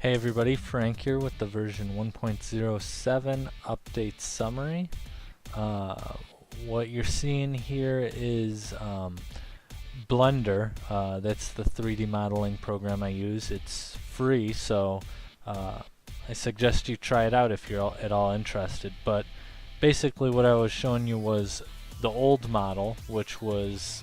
Hey everybody, Frank here with the version 1.07 update summary. What you're seeing here is Blender. That's the 3D modeling program I use. It's free, so I suggest you try it out if you're at all interested. But basically what I was showing you was the old model, which was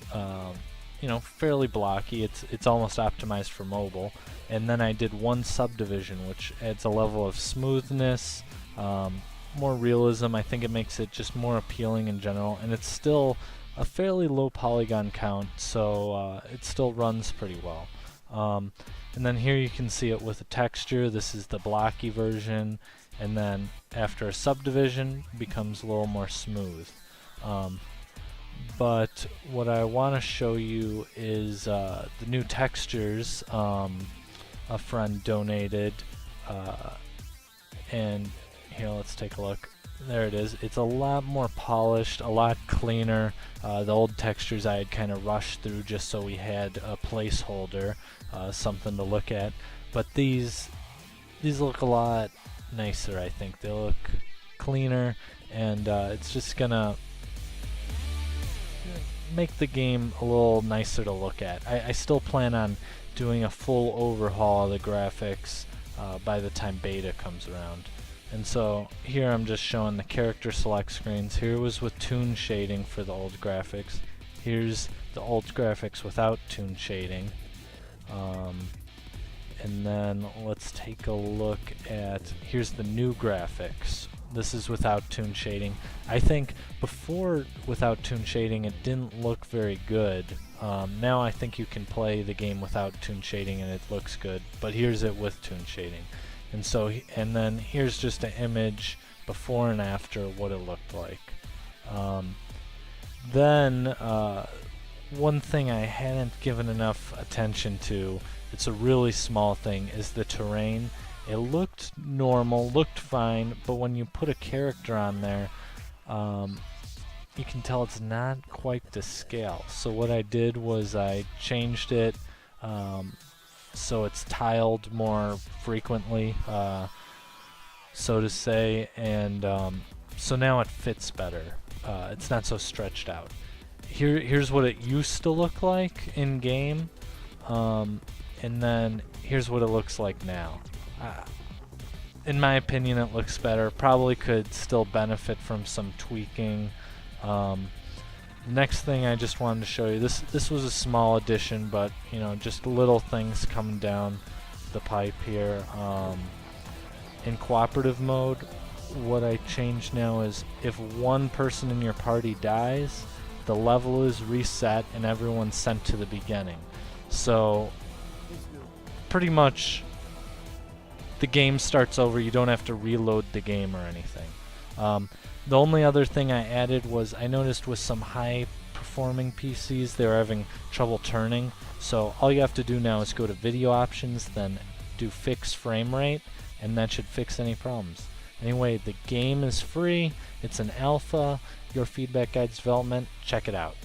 fairly blocky. It's almost optimized for mobile. And then I did one subdivision, which adds a level of smoothness, more realism. I think it makes it just more appealing in general, and it's still a fairly low polygon count, so it still runs pretty well. And then here you can see it with a texture. This is the blocky version, and then after a subdivision becomes a little more smooth. But what I want to show you is the new textures. A friend donated, and here, let's take a look. There it is. It's a lot more polished, a lot cleaner. The old textures I had kind of rushed through just so we had a placeholder, something to look at. But these look a lot nicer, I think. They look cleaner, and it's just gonna make the game a little nicer to look at. I still plan on doing a full overhaul of the graphics by the time beta comes around. And so here I'm just showing the character select screens. Here was with toon shading for the old graphics. Here's the old graphics without toon shading. And then let's take a look at, here's the new graphics. This is without toon shading. I think before without toon shading it didn't look very good. Now I think you can play the game without toon shading and it looks good, but here's it with toon shading. And so, and then here's just an image before and after what it looked like. Then one thing I hadn't given enough attention to, it's a really small thing, is the terrain. It looked normal, looked fine, but when you put a character on there, you can tell it's not quite to scale. So what I did was I changed it so it's tiled more frequently, so to say, and so now it fits better. It's not so stretched out. Here's what it used to look like in game, and then here's what it looks like now. In my opinion, it looks better. Probably could still benefit from some tweaking. Next thing I just wanted to show you, this was a small addition, but just little things coming down the pipe here. In cooperative mode, what I changed now is if one person in your party dies, the level is reset and everyone's sent to the beginning. So pretty much the game starts over. You don't have to reload the game or anything. The only other thing I added was I noticed with some high performing PCs they were having trouble turning, so all you have to do now is go to video options, then do fix frame rate, and that should fix any problems. Anyway, the game is free, it's an alpha, Your Feedback Guides development, check it out.